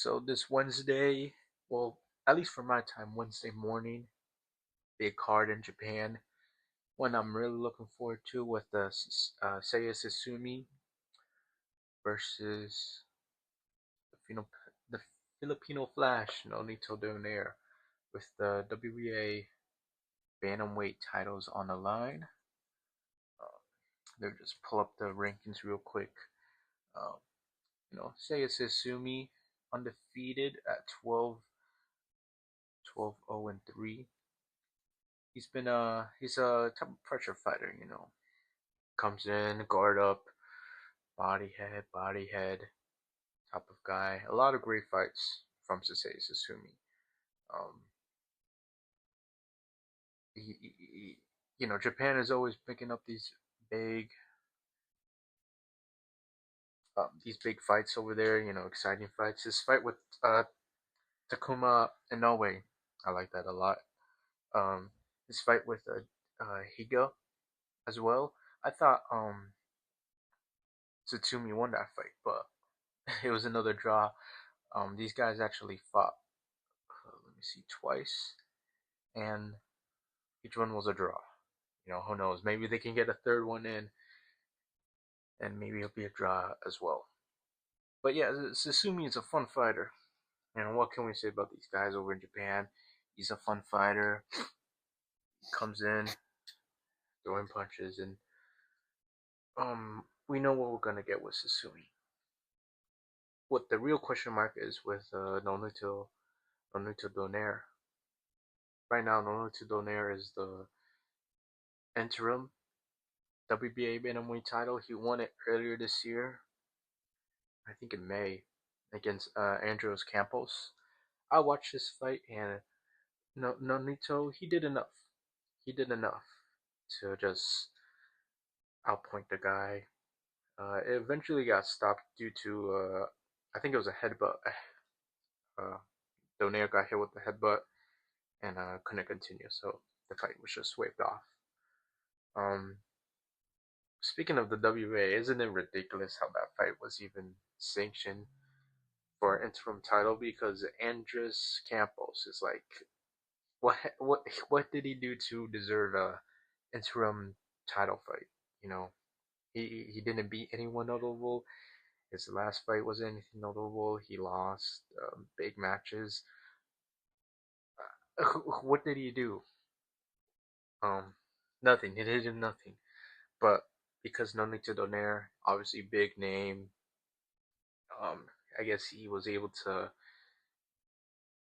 So this Wednesday, well, at least for my time, Wednesday morning, big card in Japan. One I'm really looking forward to with the Seiya Tsutsumi versus the the Filipino Flash, Nonito Donaire, with the WBA bantamweight titles on the line. Uh, They'll just pull up the rankings real quick. Um, Seiya Tsutsumi undefeated at 12 and 3. He's a type of pressure fighter, Comes in, guard up, body head, type of guy. A lot of great fights from Sasei Sasumi. Um, Japan is always picking up big, these big fights over there. Exciting fights. This fight with Takuma Inoue, I like that a lot. This fight with Higa as well. I thought Tsutsumi won that fight, but it was another draw. These guys actually fought, let me see, twice, and each one was a draw. Who knows? Maybe they can get a third one in, and maybe it'll be a draw as well. But yeah, Sasumi is a fun fighter. What can we say about these guys over in Japan? He's a fun fighter. He comes in, throwing punches, and we know what we're gonna get with Sasumi. What the real question mark is with Nonito Donaire. Right now, Nonito Donaire is the interim WBA bantamweight title. He won it earlier this year, I think in May, against Andros Campos. I watched this fight, and Nonito, he did enough. He did enough to just outpoint the guy. It eventually got stopped due to, I think it was a headbutt. Uh, Donaire got hit with the headbutt and couldn't continue, so the fight was just waved off. Um, Speaking of the WA, isn't it ridiculous how that fight was even sanctioned for an interim title? Because Andres Campos is like, what did he do to deserve a interim title fight? You know, he didn't beat anyone notable. His last fight wasn't anything notable. He lost big matches. What did he do? Um, Nothing. He did nothing. But because Nonito Donaire, obviously big name, I guess he was able to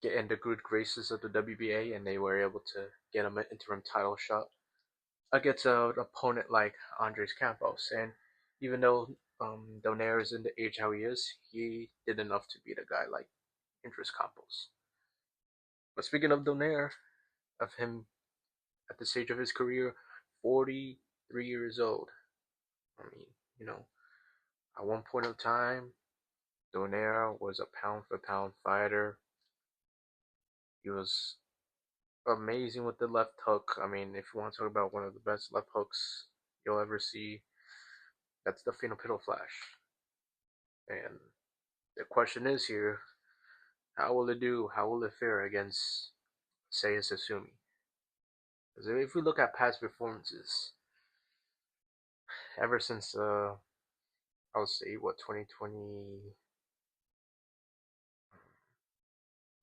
get in the good graces of the WBA, and they were able to get him an interim title shot against an opponent like Andres Campos. And even though Donaire is in the age how he is, he did enough to beat a guy like Andres Campos. But speaking of Donaire, of him at the stage of his career, 43 years old. I mean, you know, at one point of time, Donaire was a pound for pound fighter. He was amazing with the left hook. I mean, if you want to talk about one of the best left hooks you'll ever see, that's the Filipino Flash. And the question is here, how will it do? How will it fare against Seiya Sasumi? Because if we look at past performances, ever since I'll say what 2020.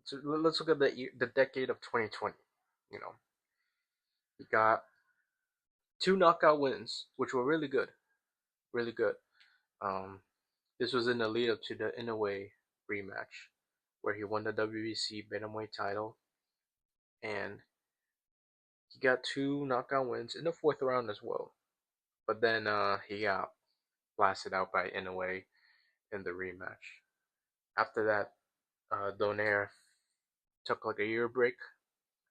So let's look at the decade of 2020. You know, he got two knockout wins, which were really good, really good. Um, this was in the lead up to the Inoue rematch, where he won the WBC bantamweight title, and he got two knockout wins in the fourth round as well. But then he got blasted out by Inoue in the rematch. After that, Donaire took like a year break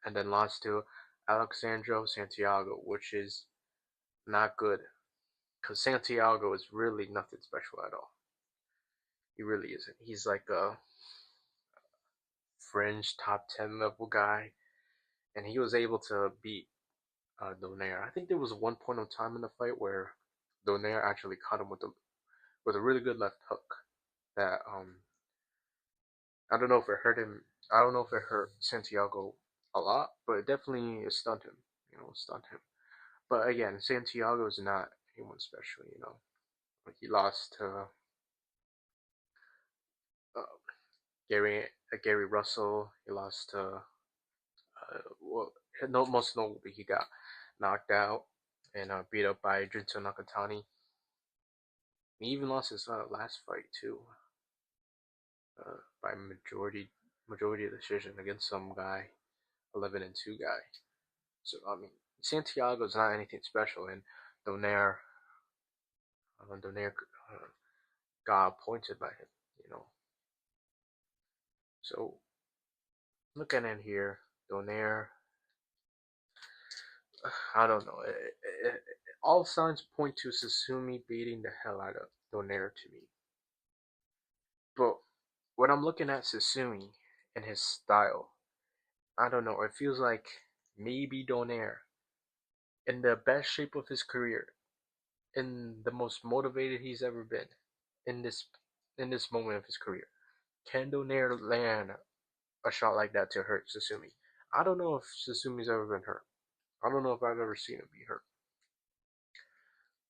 and then lost to Alexandro Santiago, which is not good because Santiago is really nothing special at all. He really isn't. He's like a fringe top 10 level guy, and he was able to beat Donaire. I think there was one point of time in the fight where Donaire actually caught him with a really good left hook that I don't know if it hurt him. I don't know if it hurt Santiago a lot, but it definitely stunned him. Stunned him. But again, Santiago is not anyone special. Like he lost to uh, Gary Gary Russell. He lost to well, no, most notably he got knocked out and beat up by Jinto Nakatani. He even lost his last fight too, by majority decision against some guy, 11-2 guy. So I mean, Santiago's not anything special, and Donaire, Donaire got appointed by him. You know, so looking in here, Donaire, I don't know. All signs point to Tsutsumi beating the hell out of Donaire to me. But when I'm looking at Tsutsumi and his style, I don't know. It feels like maybe Donaire, in the best shape of his career, in the most motivated he's ever been, in this moment of his career, can Donaire land a shot like that to hurt Tsutsumi? I don't know if Tsusumi's ever been hurt. I don't know if I've ever seen him be hurt.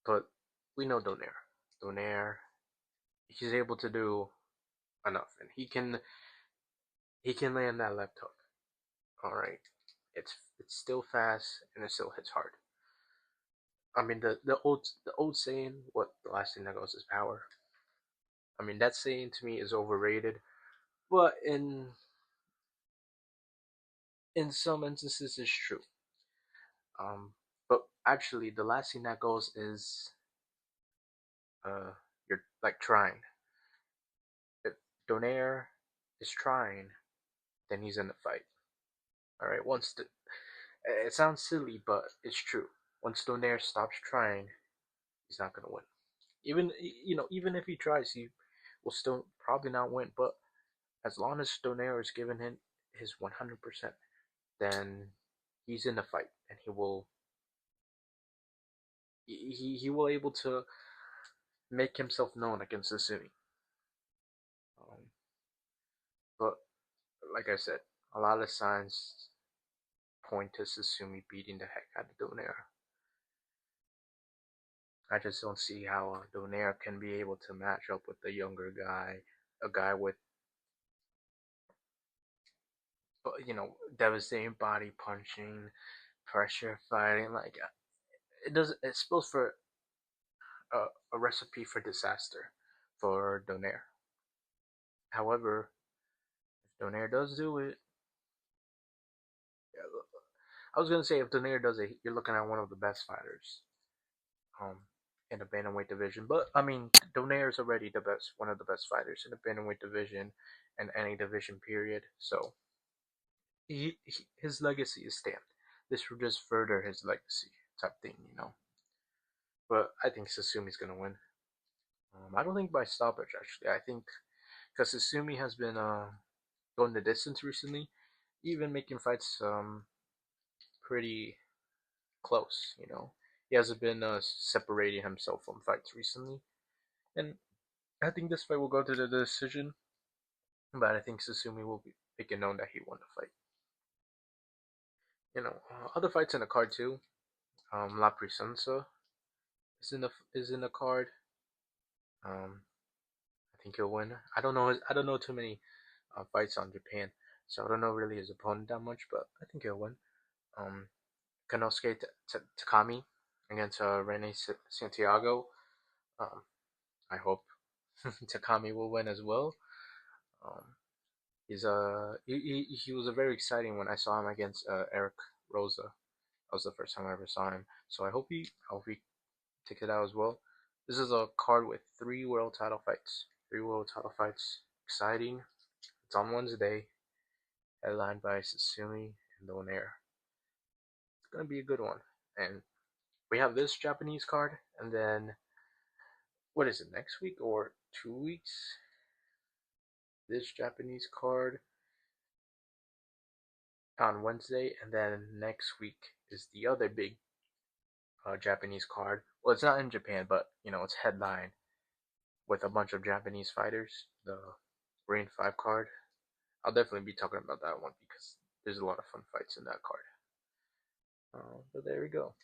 But we know Donaire. Donaire, he's able to do enough, and he can land that left hook. All right, it's still fast and it still hits hard. I mean the old saying, "What the last thing that goes is power." I mean that saying to me is overrated, but in some instances it's true. But actually, the last thing that goes is you're like trying. If Donaire is trying, then he's in the fight. All right. It sounds silly, but it's true. Once Donaire stops trying, he's not gonna win. Even if he tries, he will still probably not win. But as long as Donaire is giving him his 100%, then he's in the fight, and he will able to make himself known against the city. Um, but like I said, a lot of signs point to Tsutsumi beating the heck out of Donaire. I just don't see how Donaire can be able to match up with the younger guy, a guy with devastating body punching, pressure fighting. Like it does, it spells for a recipe for disaster for Donaire. However, if Donaire does do it, I was gonna say if Donaire does it, you're looking at one of the best fighters um in the bantamweight division. But I mean, Donaire is already one of the best fighters in the bantamweight division and any division period. So his legacy is stamped. This will just further his legacy type thing. But I think Sasumi's gonna win. I don't think by stoppage actually. I think because Sasumi has been going the distance recently, even making fights pretty close. He hasn't been separating himself from fights recently, and I think this fight will go to the decision. But I think Sasumi will be making known that he won the fight. Other fights in the card too. La Presenza is in the card. Um, I think he'll win. I don't know too many fights on Japan, so I don't know really his opponent that much, but I think he'll win. Um, Konosuke Takami against Rene Santiago. Um, I hope Takami will win as well. Um, he was a very exciting when I saw him against Eric Rosa. That was the first time I ever saw him. So I hope he takes it out as well. This is a card with 3 world title fights. 3 world title fights. Exciting. It's on Wednesday, headlined by Tsutsumi and Donaire. It's gonna be a good one. And we have this Japanese card, and then what is it, next week or 2 weeks? This Japanese card on Wednesday, and then next week is the other big Japanese card. Well, it's not in Japan, but it's headlined with a bunch of Japanese fighters. The Rain 5 card. I'll definitely be talking about that one because there's a lot of fun fights in that card. But there we go.